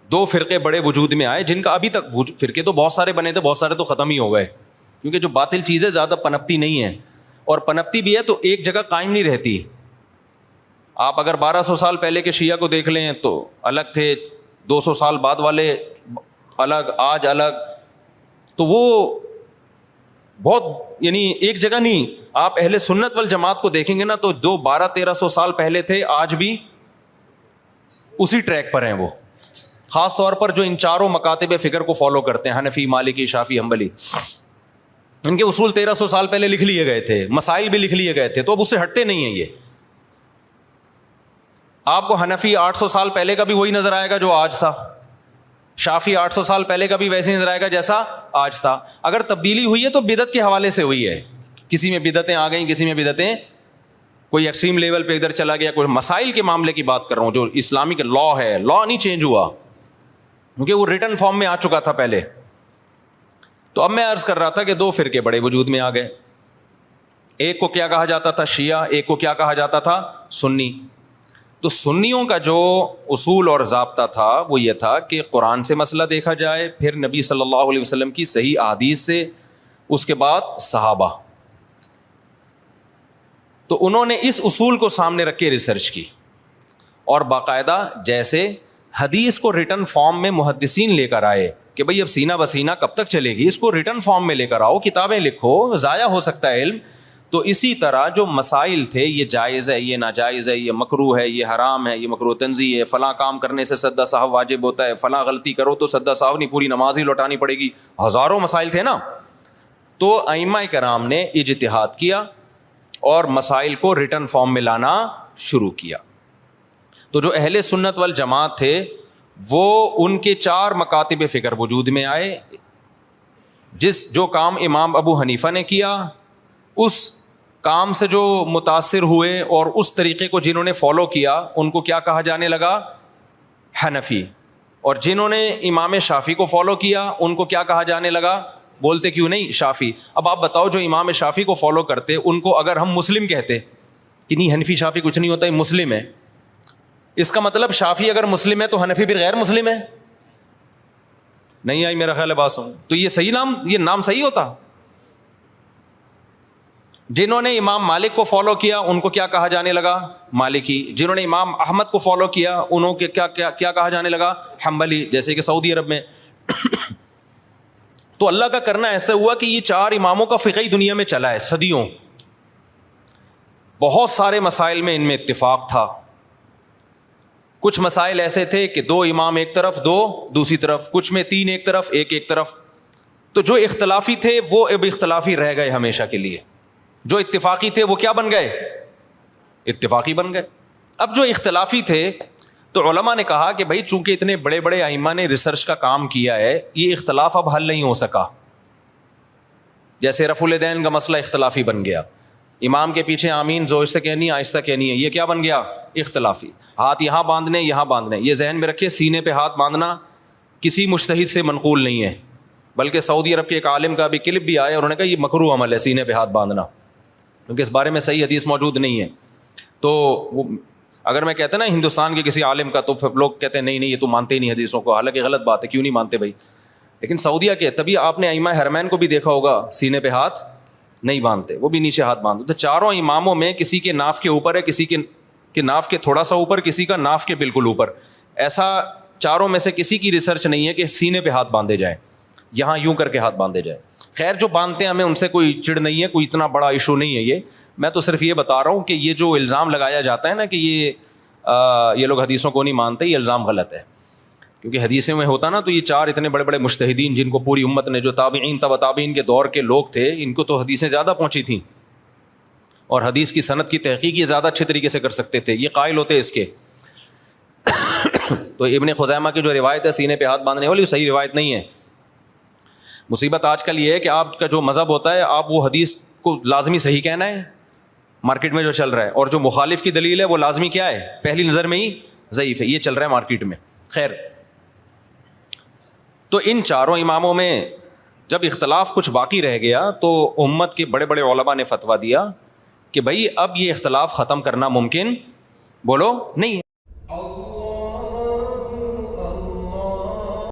دو فرقے بڑے وجود میں آئے جن کا ابھی تک فرقے تو بہت سارے بنے تھے, بہت سارے تو ختم ہی ہو گئے, کیونکہ جو باطل چیزیں زیادہ پنپتی نہیں ہیں, اور پنپتی بھی ہے تو ایک جگہ قائم نہیں رہتی. آپ اگر 1200 سال پہلے کے شیعہ کو دیکھ لیں تو الگ تھے, 200 سال بعد والے الگ, آج الگ, تو وہ بہت یعنی ایک جگہ نہیں. آپ اہل سنت والجماعت کو دیکھیں گے نا تو جو 1200-1300 سال پہلے تھے آج بھی اسی ٹریک پر ہیں وہ, خاص طور پر جو ان چاروں مکاتب فکر کو فالو کرتے ہیں, حنفی, مالکی, شافعی, حنبلی. ان کے اصول 1300 سال پہلے لکھ لیے گئے تھے, مسائل بھی لکھ لیے گئے تھے, تو اب اس سے ہٹتے نہیں ہیں یہ. آپ کو حنفی 800 سال پہلے کا بھی وہی نظر آئے گا جو آج تھا, شافعی 800 سال پہلے کا بھی ویسے ہی نظر آئے گا جیسا آج تھا. اگر تبدیلی ہوئی ہے تو بدعت کے حوالے سے ہوئی ہے, کسی میں بدعتیں آ گئیں, کسی میں بدعتیں, کوئی ایکسٹریم لیول پہ ادھر چلا گیا, کوئی مسائل کے معاملے کی بات کر رہا ہوں. جو اسلامک لا ہے, لا نہیں چینج ہوا کیونکہ وہ ریٹن فارم میں آ چکا تھا پہلے. تو اب میں عرض کر رہا تھا کہ دو فرقے بڑے وجود میں آ گئے. ایک کو کیا کہا جاتا تھا؟ شیعہ. ایک کو کیا کہا جاتا تھا؟ سنی. تو سنیوں کا جو اصول اور ضابطہ تھا وہ یہ تھا کہ قرآن سے مسئلہ دیکھا جائے, پھر نبی صلی اللہ علیہ وسلم کی صحیح احادیث سے, اس کے بعد صحابہ. تو انہوں نے اس اصول کو سامنے رکھ کے ریسرچ کی, اور باقاعدہ جیسے حدیث کو ریٹن فارم میں محدثین لے کر آئے کہ بھئی اب سینہ بسینہ کب تک چلے گی, اس کو ریٹن فارم میں لے کر آؤ, کتابیں لکھو, ضائع ہو سکتا ہے علم. تو اسی طرح جو مسائل تھے, یہ جائز ہے, یہ ناجائز ہے, یہ مکروہ ہے, یہ حرام ہے, یہ مکروہ تنزیہ ہے, فلاں کام کرنے سے سدہ صاحب واجب ہوتا ہے, فلاں غلطی کرو تو سدہ صاحب نہیں, پوری نماز ہی لوٹانی پڑے گی, ہزاروں مسائل تھے نا. تو ائمہ کرام نے اجتہاد کیا اور مسائل کو ریٹن فارم میں لانا شروع کیا. تو جو اہل سنت والجماعت تھے وہ ان کے 4 مکاتب فکر وجود میں آئے. جو کام امام ابو حنیفہ نے کیا, اس کام سے جو متاثر ہوئے اور اس طریقے کو جنہوں نے فالو کیا ان کو کیا کہا جانے لگا؟ حنفی. اور جنہوں نے امام شافعی کو فالو کیا ان کو کیا کہا جانے لگا؟ بولتے کیوں نہیں؟ شافعی. اب آپ بتاؤ, جو امام شافعی کو فالو کرتے ان کو اگر ہم مسلم کہتے کہ نہیں حنفی شافعی کچھ نہیں ہوتا, یہ مسلم ہے, اس کا مطلب شافعی اگر مسلم ہے تو حنفی بھی غیر مسلم ہے؟ نہیں آئی میرا خیال ہے بات سمجھ. تو یہ نام صحیح ہوتا؟ جنہوں نے امام مالک کو فالو کیا ان کو کیا کہا جانے لگا؟ مالکی. جنہوں نے امام احمد کو فالو کیا انہوں کے کیا کہا جانے لگا؟ حنبلی, جیسے کہ سعودی عرب میں. تو اللہ کا کرنا ایسا ہوا کہ یہ 4 اماموں کا فقہی دنیا میں چلا ہے صدیوں. بہت سارے مسائل میں ان میں اتفاق تھا. کچھ مسائل ایسے تھے کہ 2 امام ایک طرف, 2 دوسری طرف, کچھ میں 3 ایک طرف, ایک طرف. تو جو اختلافی تھے وہ اب اختلافی رہ گئے ہمیشہ کے لیے, جو اتفاقی تھے وہ کیا بن گئے؟ اتفاقی بن گئے. اب جو اختلافی تھے تو علماء نے کہا کہ بھائی چونکہ اتنے بڑے بڑے ائمہ نے ریسرچ کا کام کیا ہے, یہ اختلاف اب حل نہیں ہو سکا. جیسے رفع الیدین کا مسئلہ اختلافی بن گیا, امام کے پیچھے آمین زور سے کہنی آہستہ کہنی ہے, یہ کیا بن گیا؟ اختلافی. ہاتھ یہاں باندھنے یہاں باندھنے, یہ ذہن میں رکھے سینے پہ ہاتھ باندھنا کسی مجتہد سے منقول نہیں ہے, بلکہ سعودی عرب کے ایک عالم کا بھی کلپ بھی آیا, انہوں نے کہا یہ مکروہ عمل ہے سینے پہ ہاتھ باندھنا, کیونکہ اس بارے میں صحیح حدیث موجود نہیں ہے. تو اگر میں کہتا نا ہندوستان کے کسی عالم کا, تو پھر لوگ کہتے ہیں نہیں یہ تو مانتے ہی نہیں حدیثوں کو, حالانکہ غلط بات ہے, کیوں نہیں مانتے بھائی. لیکن سعودیہ کے, تبھی آپ نے ائمہ حرمین کو بھی دیکھا ہوگا سینے پہ ہاتھ نہیں باندھتے, وہ بھی نیچے ہاتھ باندھتے. تو 4 اماموں میں کسی کے ناف کے اوپر ہے, کسی کے ناف کے تھوڑا سا اوپر, کسی کا ناف کے بالکل اوپر. ایسا 4 میں سے کسی کی ریسرچ نہیں ہے کہ سینے پہ ہاتھ باندھے جائیں, یہاں یوں کر کے ہاتھ باندھے جائیں. خیر جو باندھتے ہیں ہمیں ان سے کوئی چڑ نہیں ہے, کوئی اتنا بڑا ایشو نہیں ہے یہ. میں تو صرف یہ بتا رہا ہوں کہ یہ جو الزام لگایا جاتا ہے نا کہ یہ لوگ حدیثوں کو نہیں مانتے, یہ الزام غلط ہے. کیونکہ حدیثوں میں ہوتا نا تو یہ 4 اتنے بڑے بڑے مجتہدین جن کو پوری امت نے, جو تابعین تبع تابعین کے دور کے لوگ تھے, ان کو تو حدیثیں زیادہ پہنچی تھیں اور حدیث کی سند کی تحقیق یہ زیادہ اچھے طریقے سے کر سکتے تھے, یہ قائل ہوتے اس کے. تو ابن خزیمہ کی جو روایت ہے سینے پہ ہاتھ باندھنے والی, وہ صحیح روایت نہیں ہے. مصیبت آج کل یہ ہے کہ آپ کا جو مذہب ہوتا ہے آپ وہ حدیث کو لازمی صحیح کہنا ہے, مارکیٹ میں جو چل رہا ہے, اور جو مخالف کی دلیل ہے وہ لازمی کیا ہے؟ پہلی نظر میں ہی ضعیف ہے. یہ چل رہا ہے مارکیٹ میں. خیر, تو ان 4 اماموں میں جب اختلاف کچھ باقی رہ گیا تو امت کے بڑے بڑے علماء نے فتویٰ دیا کہ بھائی اب یہ اختلاف ختم کرنا ممکن نہیں ہے.